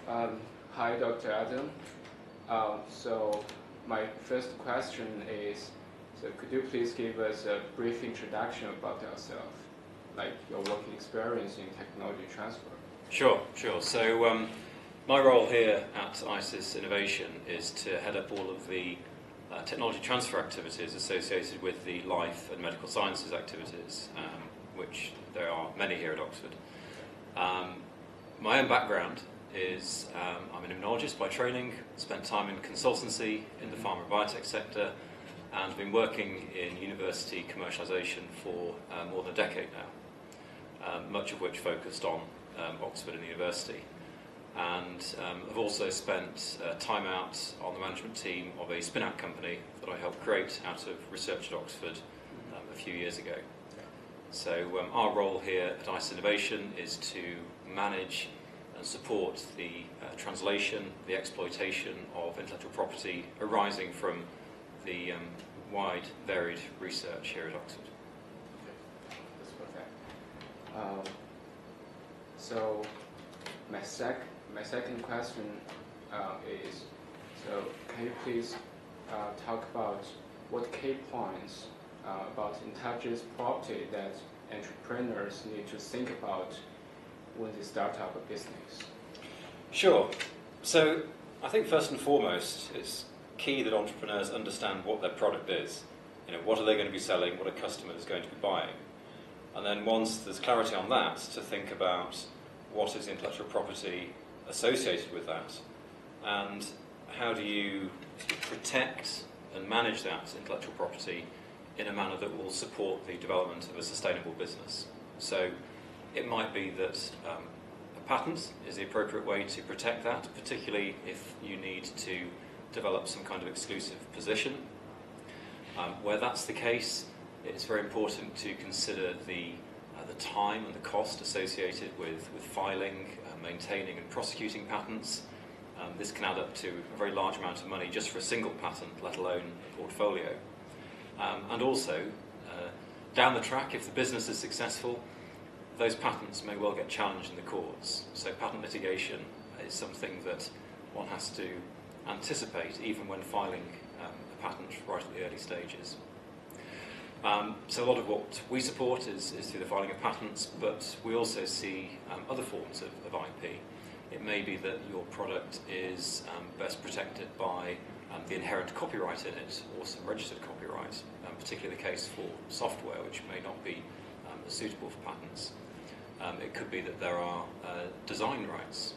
Hi, Dr. Adam. So my first question is, so could you please give us a brief introduction about yourself, like your working experience in technology transfer? Sure. So my role here at ISIS Innovation is to head up all of the technology transfer activities associated with the life and medical sciences activities, which there are many here at Oxford. My own background is I'm an immunologist by training, spent time in consultancy in the pharma and biotech sector, and been working in university commercialisation for more than a decade now, much of which focused on Oxford and the university. And I've also spent time out on the management team of a spin-out company that I helped create out of research at Oxford a few years ago. So our role here at ISIS Innovation is to manage and support the translation, the exploitation of intellectual property arising from the wide, varied research here at Oxford. Okay, that's perfect. So my second question is, so can you please talk about what key points about intellectual property that entrepreneurs need to think about when they start up a business? Sure. So I think first and foremost it's key that entrepreneurs understand what their product is. What are they going to be selling, what are customers going to be buying? And then once there's clarity on that, to think about what is the intellectual property associated with that, and how do you protect and manage that intellectual property in a manner that will support the development of a sustainable business. So it might be that a patent is the appropriate way to protect that, particularly if you need to develop some kind of exclusive position. Where that's the case, it's very important to consider the time and the cost associated with filing, maintaining and prosecuting patents. This can add up to a very large amount of money just for a single patent, let alone a portfolio. And also, down the track, if the business is successful, those patents may well get challenged in the courts. So patent litigation is something that one has to anticipate even when filing a patent right at the early stages. So a lot of what we support is through the filing of patents, but we also see other forms of IP. It may be that your product is best protected by the inherent copyright in it, or some registered copyright, particularly the case for software, which may not be suitable for patents. It could be that there are design rights.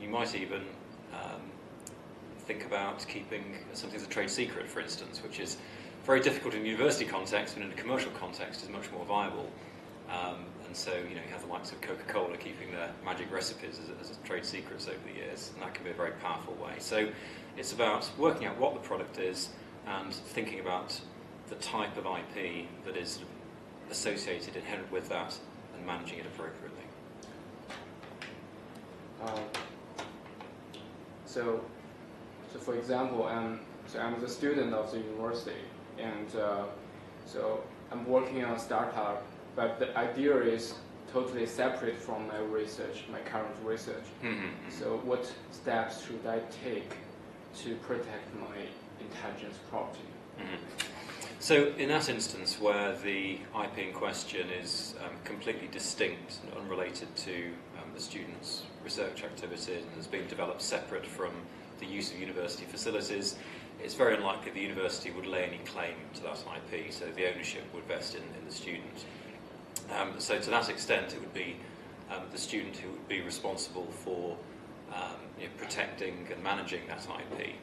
You might even think about keeping something as a trade secret, for instance, which is very difficult in a university context, but in a commercial context is much more viable. And so, you have the likes of Coca-Cola keeping their magic recipes as trade secrets over the years, and that can be a very powerful way. So it's about working out what the product is and thinking about the type of IP that is associated inherent with that and managing it appropriately. So for example, I'm the student of the university, and so I'm working on a startup, but the idea is totally separate from my research, my current research. Mm-hmm. So what steps should I take to protect my intellectual property? Mm-hmm. So in that instance where the IP in question is completely distinct and unrelated to the student's research activities and has been developed separate from the use of university facilities, it's very unlikely the university would lay any claim to that IP, so the ownership would vest in the student. So to that extent it would be the student who would be responsible for protecting and managing that IP.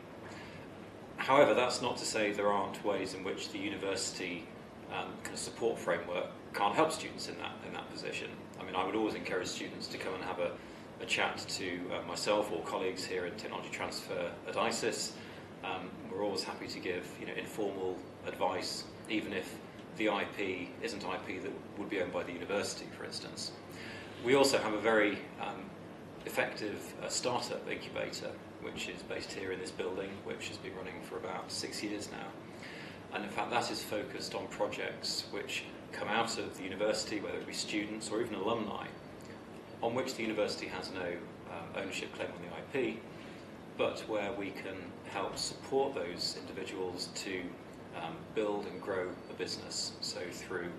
However, that's not to say there aren't ways in which the university kind of support framework can't help students in that position. I mean, I would always encourage students to come and have a chat to myself or colleagues here in Technology Transfer at ISIS. We're always happy to give informal advice, even if the IP isn't IP that would be owned by the university, for instance. We also have a very effective startup incubator, which is based here in this building, which has been running for about 6 years now. And in fact, that is focused on projects which come out of the university, whether it be students or even alumni, on which the university has no ownership claim on the IP, but where we can help support those individuals to build and grow a business. So through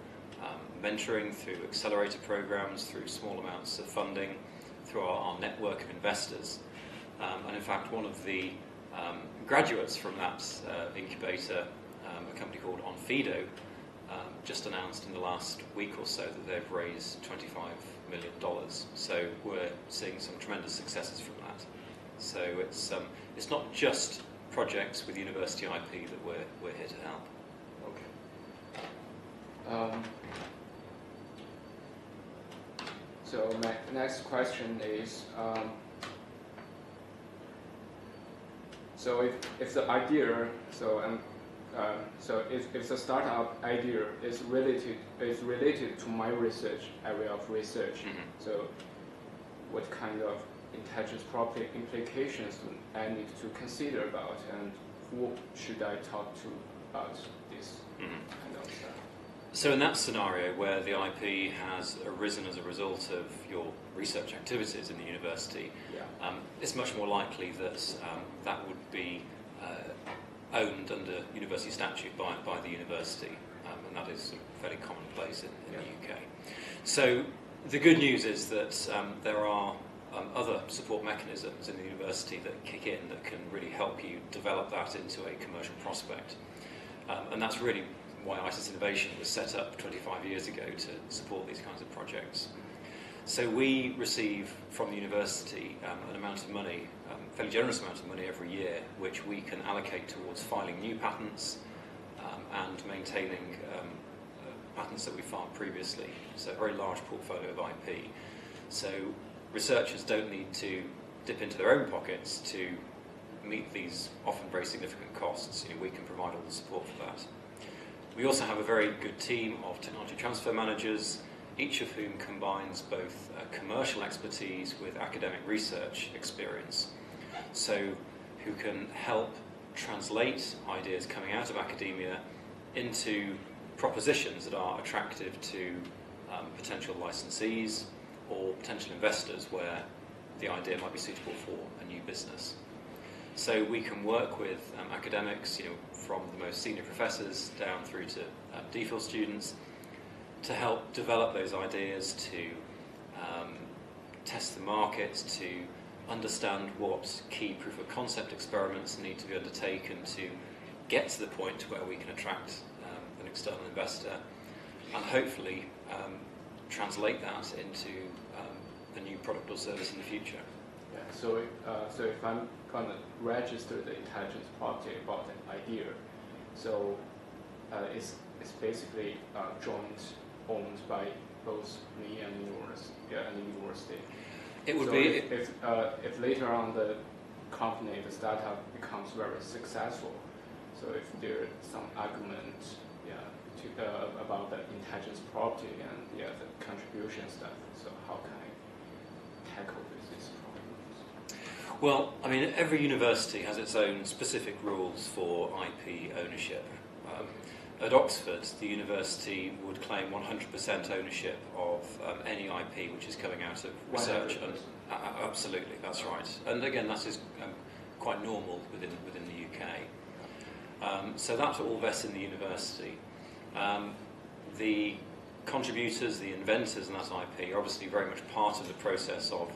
mentoring, through accelerator programs, through small amounts of funding, through our network of investors. And in fact, one of the graduates from that incubator, a company called Onfido, just announced in the last week or so that they've raised $25 million. So we're seeing some tremendous successes from that. So it's not just projects with university IP that we're here to help. Okay. So my next question is, so if the idea, so if the startup idea is related to my research area of research, so what kind of intelligence property implications do I need to consider about, and who should I talk to about this kind of stuff? So in that scenario where the IP has arisen as a result of your research activities in the university, it's much more likely that that would be owned under university statute by the university, and that is fairly commonplace in the UK. So the good news is that there are other support mechanisms in the university that kick in that can really help you develop that into a commercial prospect. And that's really why ISIS Innovation was set up 25 years ago to support these kinds of projects. So we receive from the university an amount of money, a fairly generous amount of money every year, which we can allocate towards filing new patents and maintaining patents that we filed previously. So a very large portfolio of IP. So researchers don't need to dip into their own pockets to meet these often very significant costs. We can provide all the support for that. We also have a very good team of technology transfer managers, each of whom combines both commercial expertise with academic research experience. So who can help translate ideas coming out of academia into propositions that are attractive to potential licensees or potential investors where the idea might be suitable for a new business. So we can work with academics, from the most senior professors down through to DPhil students, to help develop those ideas, to test the market, to understand what key proof of concept experiments need to be undertaken to get to the point where we can attract an external investor, and hopefully translate that into a new product or service in the future. Yeah, so if I'm going to register the intelligence property about an idea, so it's basically joint owned by both me and the university. It would so be if later on the company, the startup becomes very successful, so if there's some argument about the intelligence property and the contribution stuff, so how can I tackle these problems? Well, I mean, every university has its own specific rules for IP ownership. At Oxford, the university would claim 100% ownership of any IP which is coming out of research. And, absolutely, that's right. And again, that is quite normal within the UK. So that all vests in the university. The contributors, the inventors in that IP are obviously very much part of the process of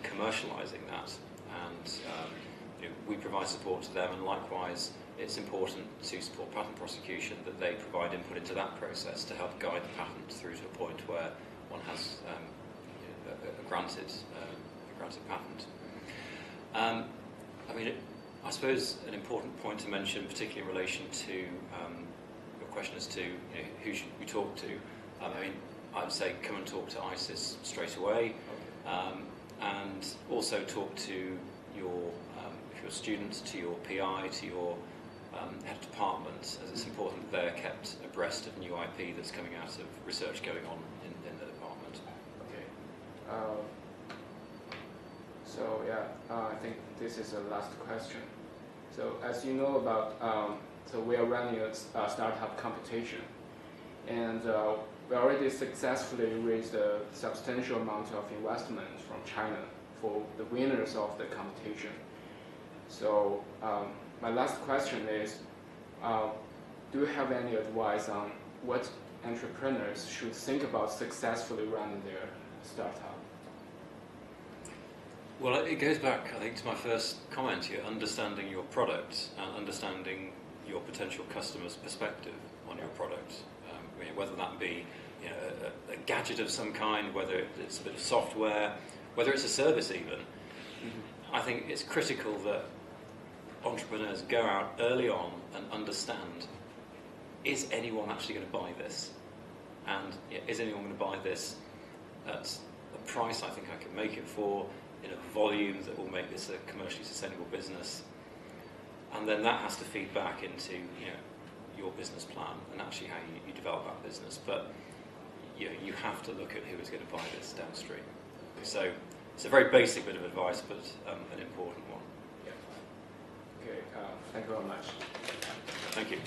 commercialising that, and we provide support to them, and likewise it's important to support patent prosecution that they provide input into that process to help guide the patent through to a point where one has a granted patent. I mean, I suppose an important point to mention, particularly in relation to your question as to who should we talk to. I mean, I'd say come and talk to ISIS straight away, and also talk to your if you're a student, to your PI, to your head of department, as it's important that they're kept abreast of new IP that's coming out of research going on in the department. Okay. So I think this is the last question. So as you know about, so we are running a startup competition, and we already successfully raised a substantial amount of investment from China for the winners of the competition. So my last question is, do you have any advice on what entrepreneurs should think about successfully running their startup? Well, it goes back, I think, to my first comment here, understanding your product and understanding your potential customer's perspective on your product. Whether that be a gadget of some kind, whether it's a bit of software, whether it's a service even. I think it's critical that entrepreneurs go out early on and understand, is anyone actually going to buy this? And is anyone going to buy this at a price I think I can make it for, in a volume that will make this a commercially sustainable business? And then that has to feed back into your business plan and actually how you develop that business. But you have to look at who is going to buy this downstream. So it's a very basic bit of advice, but an important one. Yeah. Okay, thank you very much. Thank you.